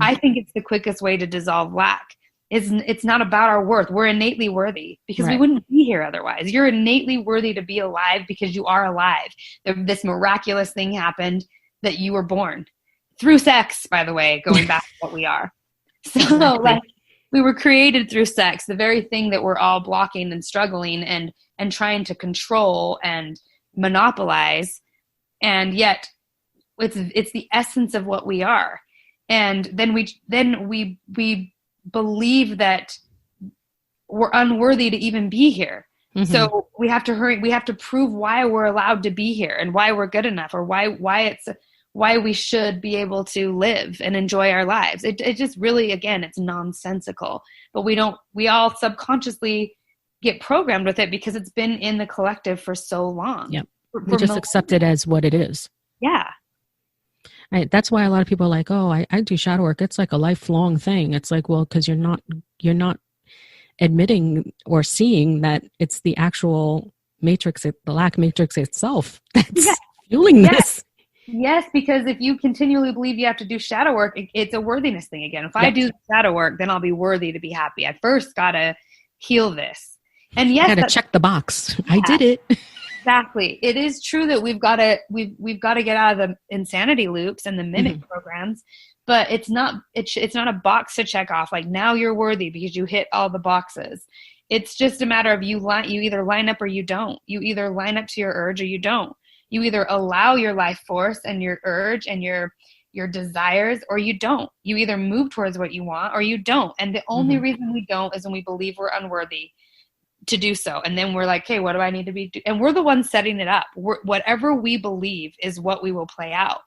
I think it's the quickest way to dissolve lack. It's not about our worth. We're innately worthy, because we wouldn't be here otherwise. You're innately worthy to be alive because you are alive. This miraculous thing happened that you were born through sex, by the way, going back to what we are. So like, we were created through sex, the very thing that we're all blocking and struggling and trying to control and monopolize. And yet it's the essence of what we are. And then we believe that we're unworthy to even be here. Mm-hmm. So we have to hurry. We have to prove why we're allowed to be here and why we're good enough, or why we should be able to live and enjoy our lives. It just really, again, it's nonsensical, but we all subconsciously get programmed with it because it's been in the collective for so long. Yep. We just accept it as what it is. Yeah. Right. That's why a lot of people are like, oh, I do shadow work. It's like a lifelong thing. It's like, well, because you're not admitting or seeing that it's the actual matrix, the lack matrix itself that's fueling this. Yes, because if you continually believe you have to do shadow work, it's a worthiness thing again. If I do the shadow work, then I'll be worthy to be happy. I first got to heal this. And yes, I got to check the box. Yeah, I did it. Exactly. It is true that we've got to get out of the insanity loops and the mimic programs, but it's not a box to check off. Like, now you're worthy because you hit all the boxes. It's just a matter of you either line up or you don't. You either line up to your urge or you don't. You either allow your life force and your urge and your desires, or you don't. You either move towards what you want or you don't. And the only reason we don't is when we believe we're unworthy. to do so. And then we're like, hey, what do I need to be? And we're the ones setting it up. Whatever we believe is what we will play out.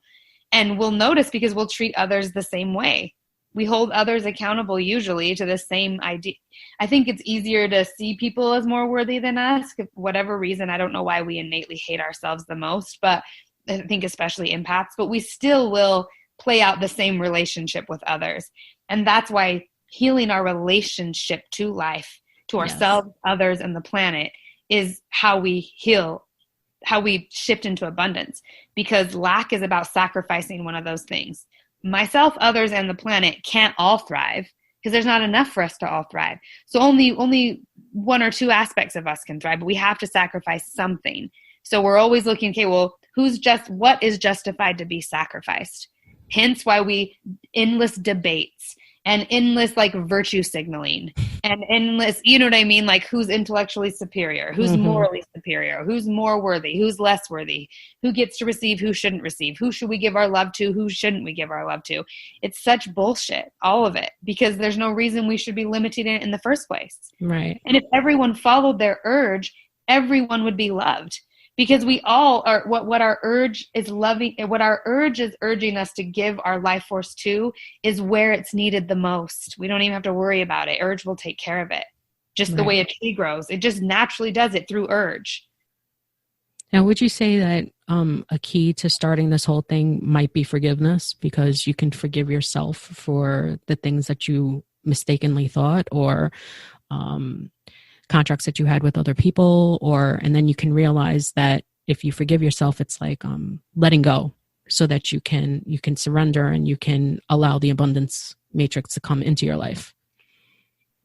And we'll notice because we'll treat others the same way. We hold others accountable usually to the same idea. I think it's easier to see people as more worthy than us. For whatever reason, I don't know why we innately hate ourselves the most, but I think especially empaths, but we still will play out the same relationship with others. And that's why healing our relationship to life, to ourselves, others, and the planet is how we heal, how we shift into abundance, because lack is about sacrificing one of those things. Myself, others, and the planet can't all thrive because there's not enough for us to all thrive. So only one or two aspects of us can thrive, but we have to sacrifice something. So we're always looking, okay, well, what is justified to be sacrificed? Hence why we endless debates and endless like virtue signaling and endless, you know what I mean? Like who's intellectually superior, who's morally superior, who's more worthy, who's less worthy, who gets to receive, who shouldn't receive, who should we give our love to, who shouldn't we give our love to? It's such bullshit, all of it, because there's no reason we should be limiting it in the first place. Right. And if everyone followed their urge, everyone would be loved. Because we all are what our urge is loving, what our urge is urging us to give our life force to is where it's needed the most. We don't even have to worry about it. Urge will take care of it. Just the way a tree grows. It just naturally does it through urge. Now, would you say that a key to starting this whole thing might be forgiveness, because you can forgive yourself for the things that you mistakenly thought, or contracts that you had with other people, and then you can realize that if you forgive yourself, it's like letting go, so that you can surrender and you can allow the abundance matrix to come into your life.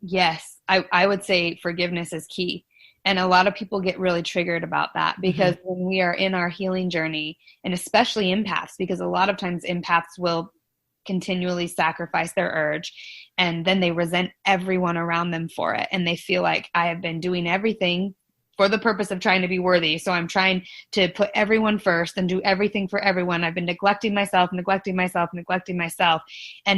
Yes, I would say forgiveness is key. And a lot of people get really triggered about that because when we are in our healing journey, and especially empaths, because a lot of times empaths will continually sacrifice their urge, and then they resent everyone around them for it. And they feel like, I have been doing everything for the purpose of trying to be worthy. So I'm trying to put everyone first and do everything for everyone. I've been neglecting myself. And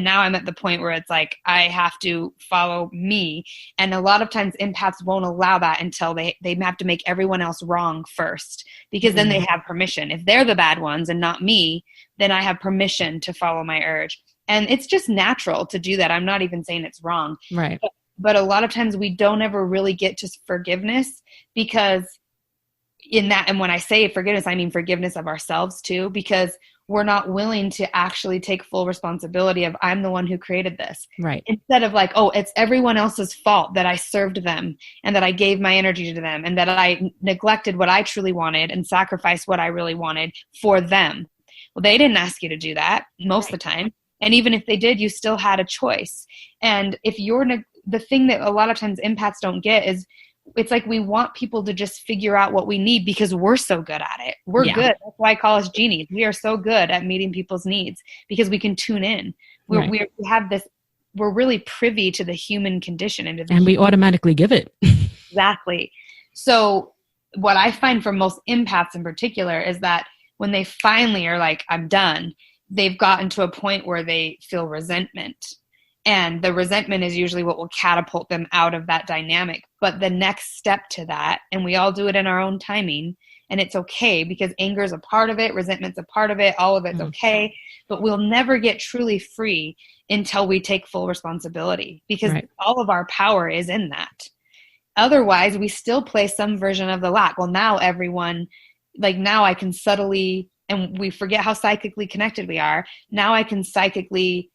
now I'm at the point where it's like, I have to follow me. And a lot of times empaths won't allow that until they have to make everyone else wrong first, because then they have permission. If they're the bad ones and not me, then I have permission to follow my urge. And it's just natural to do that. I'm not even saying it's wrong. Right. But a lot of times we don't ever really get to forgiveness, because in that, and when I say forgiveness, I mean forgiveness of ourselves too, because we're not willing to actually take full responsibility of, I'm the one who created this. Right. Instead of like, oh, it's everyone else's fault that I served them and that I gave my energy to them and that I neglected what I truly wanted and sacrificed what I really wanted for them. Well, they didn't ask you to do that most of the time. And even if they did, you still had a choice. And if you're the thing that a lot of times empaths don't get is, it's like we want people to just figure out what we need because we're so good at it. We're good. That's why I call us genies. We are so good at meeting people's needs because we can tune in. We have this, we're really privy to the human condition. And we automatically give it. Exactly. So what I find for most empaths in particular is that when they finally are like, I'm done, they've gotten to a point where they feel resentment. And the resentment is usually what will catapult them out of that dynamic. But the next step to that, and we all do it in our own timing, and it's okay because anger is a part of it, resentment's a part of it, all of it's okay. But we'll never get truly free until we take full responsibility, because all of our power is in that. Otherwise, we still play some version of the lack. Well, now everyone, like now I can subtly, and we forget how psychically connected we are. Now I can psychically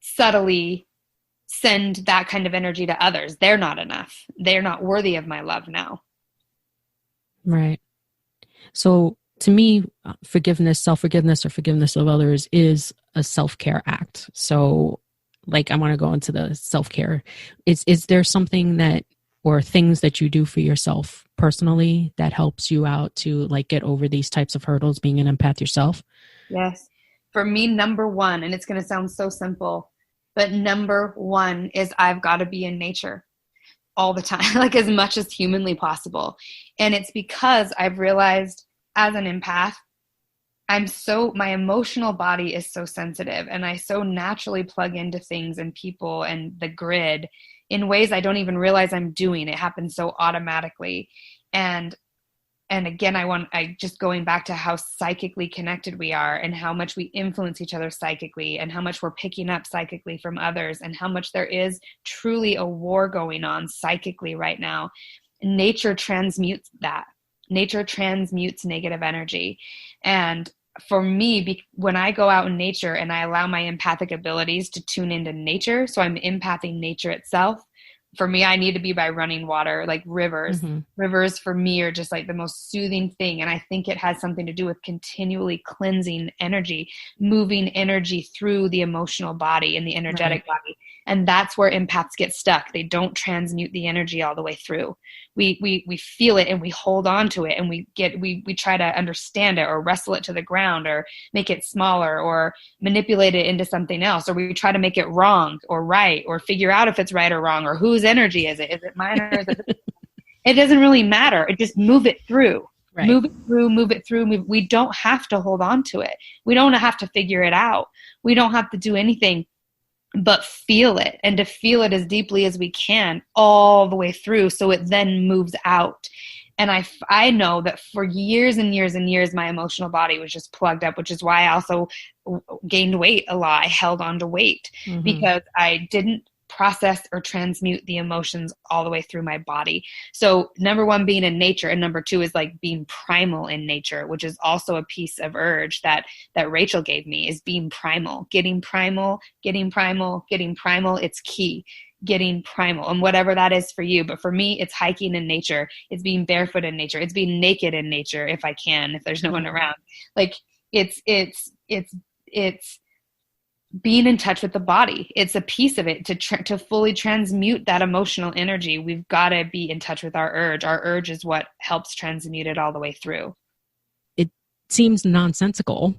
subtly send that kind of energy to others. They're not enough. They're not worthy of my love now. Right. So to me, forgiveness, self-forgiveness, or forgiveness of others is a self-care act. So like, I want to go into the self-care. Is there something that, or things that you do for yourself personally that helps you out to like get over these types of hurdles, being an empath yourself? Yes. For me, number one, and it's going to sound so simple, but number one is I've got to be in nature all the time, like as much as humanly possible. And it's because I've realized as an empath, my emotional body is so sensitive, and I so naturally plug into things and people and the grid in ways I don't even realize I'm doing. It happens so automatically. And again, I just going back to how psychically connected we are and how much we influence each other psychically and how much we're picking up psychically from others and how much there is truly a war going on psychically right now. Nature transmutes that. Nature transmutes negative energy. And for me, when I go out in nature and I allow my empathic abilities to tune into nature, so I'm empathing nature itself. For me, I need to be by running water, like rivers. Mm-hmm. Rivers for me are just like the most soothing thing. And I think it has something to do with continually cleansing energy, moving energy through the emotional body and the energetic body. And that's where empaths get stuck. They don't transmute the energy all the way through. We feel it and we hold on to it and we try to understand it or wrestle it to the ground or make it smaller or manipulate it into something else, or we try to make it wrong or right or figure out if it's right or wrong or whose energy is it? Is it mine or is it? It doesn't really matter. It just move it through. Right. Move it through. We don't have to hold on to it. We don't have to figure it out. We don't have to do anything but feel it, and to feel it as deeply as we can all the way through so it then moves out. And I know that for years and years and years, my emotional body was just plugged up, which is why I also gained weight a lot. I held on to weight because I didn't process or transmute the emotions all the way through my body. So number one, being in nature, and number two is like being primal in nature, which is also a piece of urge that Rachel gave me, is being primal, getting primal. It's key. Getting primal, and whatever that is for you. But for me, it's hiking in nature. It's being barefoot in nature. It's being naked in nature if I can, if there's no one around. Like it's being in touch with the body. It's a piece of it to fully transmute that emotional energy. We've got to be in touch with our urge. Our urge is what helps transmute it all the way through. It seems nonsensical,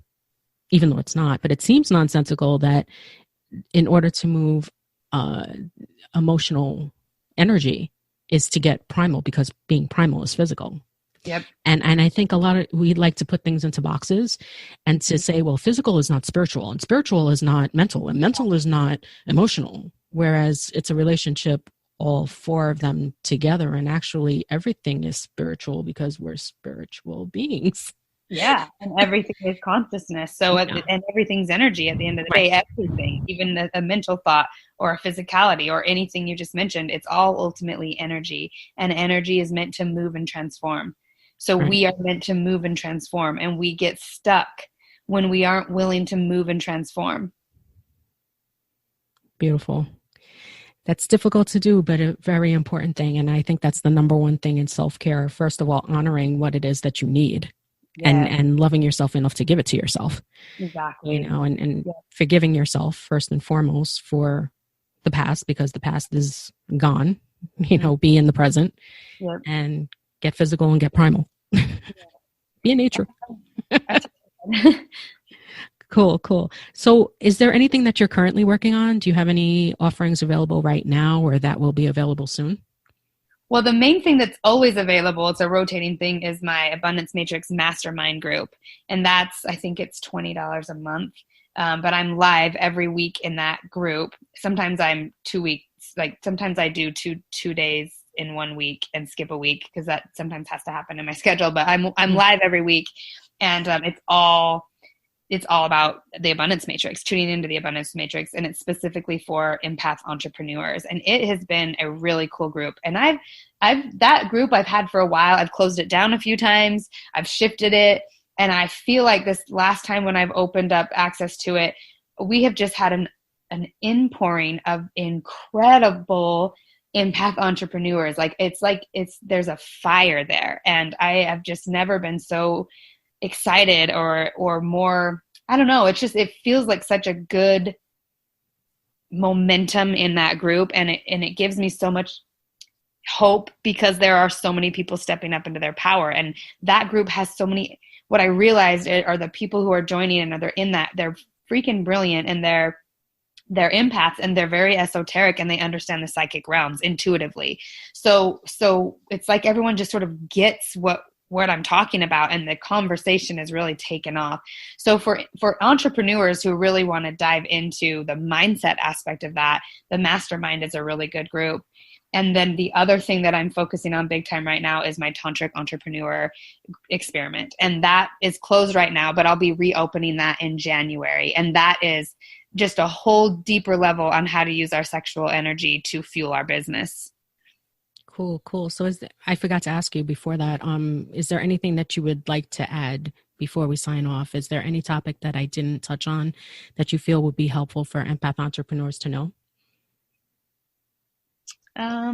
even though it's not, but it seems nonsensical that in order to move emotional energy is to get primal, because being primal is physical. Yep. And I think we like to put things into boxes and to say, well, physical is not spiritual, and spiritual is not mental, and mental is not emotional, whereas it's a relationship, all four of them together. And actually everything is spiritual because we're spiritual beings. Yeah. And everything is consciousness. So, and everything's energy at the end of the day, everything, even a mental thought or a physicality or anything you just mentioned, it's all ultimately energy, and energy is meant to move and transform. So we are meant to move and transform, and we get stuck when we aren't willing to move and transform. Beautiful. That's difficult to do, but a very important thing. And I think that's the number one thing in self-care. First of all, honoring what it is that you need. Yeah. And loving yourself enough to give it to yourself. Exactly. And forgiving yourself first and foremost for the past, because the past is gone. Be in the present and get physical and get primal. Be in nature. Cool. So is there anything that you're currently working on? Do you have any offerings available right now, or that will be available soon? Well, the main thing that's always available, it's a rotating thing, is my Abundance Matrix Mastermind group. And I think it's $20 a month. But I'm live every week in that group. Sometimes I'm 2 weeks, like sometimes I do two days in 1 week and skip a week, because that sometimes has to happen in my schedule. But I'm live every week, and it's all about the Abundance Matrix, tuning into the Abundance Matrix, and it's specifically for empath entrepreneurs. And it has been a really cool group. And that group I've had for a while. I've closed it down a few times. I've shifted it. And I feel like this last time when I've opened up access to it, we have just had an inpouring of incredible empath entrepreneurs. There's a fire there. And I have just never been so excited or more, I don't know. It feels like such a good momentum in that group. And it gives me so much hope, because there are so many people stepping up into their power. And that group has so many, what I realized are the people who are joining and they're in that, they're freaking brilliant, and they're empaths, and they're very esoteric, and they understand the psychic realms intuitively. So it's like everyone just sort of gets what what I'm talking about, and the conversation has really taken off. So for entrepreneurs who really want to dive into the mindset aspect of that, the mastermind is a really good group. And then the other thing that I'm focusing on big time right now is my Tantric Entrepreneur Experiment. And that is closed right now, but I'll be reopening that in January. And that is just a whole deeper level on how to use our sexual energy to fuel our business. Cool. So I forgot to ask you before that, is there anything that you would like to add before we sign off? Is there any topic that I didn't touch on that you feel would be helpful for empath entrepreneurs to know? I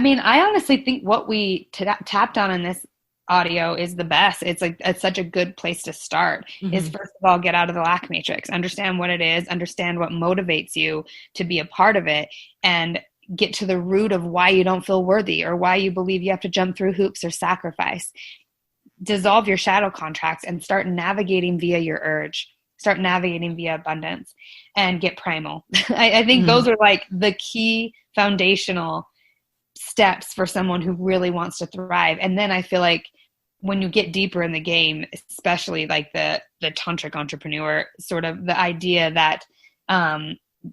mean, I honestly think what we tapped on in this audio is the best. It's such a good place to start. Is first of all, get out of the lack matrix, understand what it is, understand what motivates you to be a part of it, and get to the root of why you don't feel worthy or why you believe you have to jump through hoops or sacrifice. Dissolve your shadow contracts and start navigating via your urge. Start navigating via abundance and get primal. I think those are like the key foundational steps for someone who really wants to thrive. And then I feel like when you get deeper in the game, especially like the tantric entrepreneur, sort of the idea that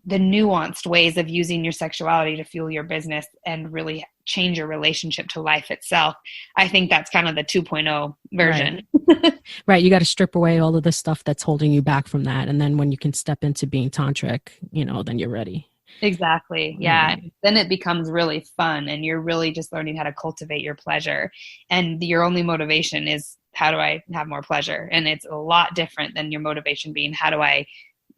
the nuanced ways of using your sexuality to fuel your business and really change your relationship to life itself. I think that's kind of the 2.0 version. Right. You got to strip away all of the stuff that's holding you back from that. And then when you can step into being tantric, then you're ready. Exactly. Yeah. Then it becomes really fun and you're really just learning how to cultivate your pleasure. And your only motivation is, how do I have more pleasure? And it's a lot different than your motivation being, how do I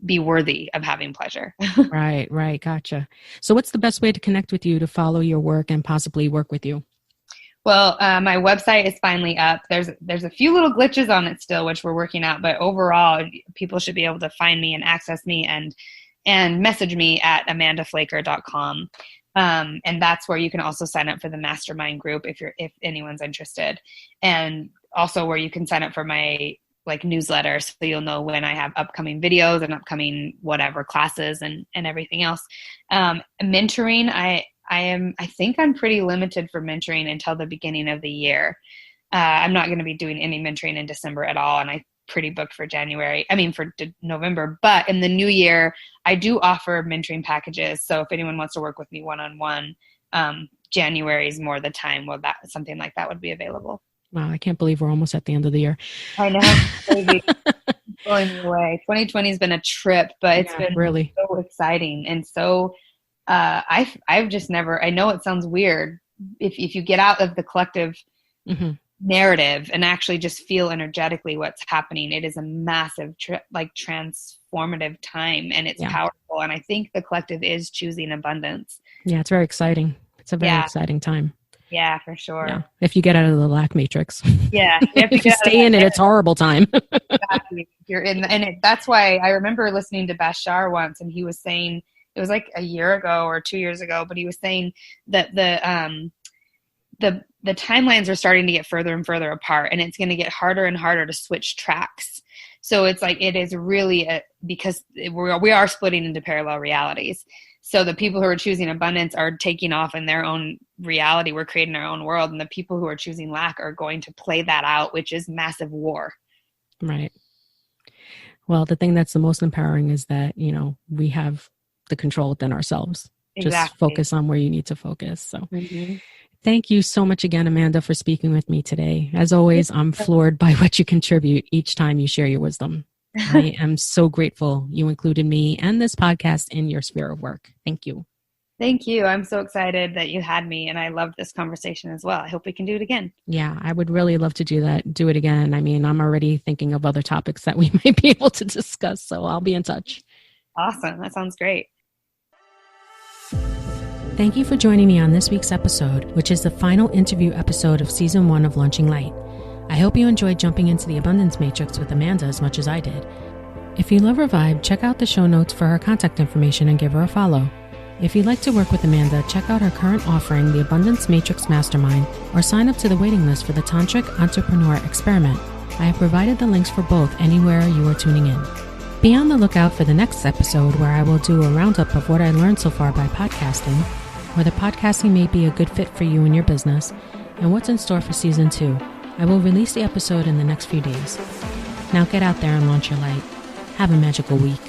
be worthy of having pleasure? Right. Gotcha. So what's the best way to connect with you, to follow your work and possibly work with you? Well, my website is finally up. There's a few little glitches on it still, which we're working out, but overall people should be able to find me and access me and message me at amandaflaker.com. And that's where you can also sign up for the mastermind group if anyone's interested. And also where you can sign up for my newsletter, so you'll know when I have upcoming videos and upcoming whatever classes and everything else. Mentoring, I think I'm pretty limited for mentoring until the beginning of the year. I'm not going to be doing any mentoring in December at all. And I'm pretty booked for November, but in the new year, I do offer mentoring packages. So if anyone wants to work with me one-on-one, January is more the time where something like that would be available. Wow, I can't believe we're almost at the end of the year. I know. Crazy. Blowing me away. 2020 has been a trip, but it's been really so exciting. And so I've just never, I know it sounds weird. If you get out of the collective narrative and actually just feel energetically what's happening, it is a massive transformative time, and it's powerful. And I think the collective is choosing abundance. Yeah, it's very exciting. It's a very exciting time. Yeah, for sure. Yeah. If you get out of the lack matrix. Yeah. If you stay in it, it's a horrible time. Exactly. You're in, and that's why I remember listening to Bashar once, and he was saying, it was like a year ago or 2 years ago, but he was saying that the timelines are starting to get further and further apart, and it's going to get harder and harder to switch tracks. So it's like, it is really because we are splitting into parallel realities. So the people who are choosing abundance are taking off in their own reality. We're creating our own world. And the people who are choosing lack are going to play that out, which is massive war. Right. Well, the thing that's the most empowering is that, we have the control within ourselves. Exactly. Just focus on where you need to focus. So thank you so much again, Amanda, for speaking with me today. As always, I'm floored by what you contribute each time you share your wisdom. I am so grateful you included me and this podcast in your sphere of work. Thank you. Thank you. I'm so excited that you had me, and I loved this conversation as well. I hope we can do it again. Yeah, I would really love to do it again. I mean, I'm already thinking of other topics that we might be able to discuss, so I'll be in touch. Awesome. That sounds great. Thank you for joining me on this week's episode, which is the final interview episode of Season 1 of Launching Light. I hope you enjoyed jumping into the Abundance Matrix with Amanda as much as I did. If you love her vibe, check out the show notes for her contact information and give her a follow. If you'd like to work with Amanda, check out her current offering, the Abundance Matrix Mastermind, or sign up to the waiting list for the Tantric Entrepreneur Experiment. I have provided the links for both anywhere you are tuning in. Be on the lookout for the next episode, where I will do a roundup of what I learned so far by podcasting, whether podcasting may be a good fit for you and your business, and what's in store for season 2. I will release the episode in the next few days. Now get out there and launch your light. Have a magical week.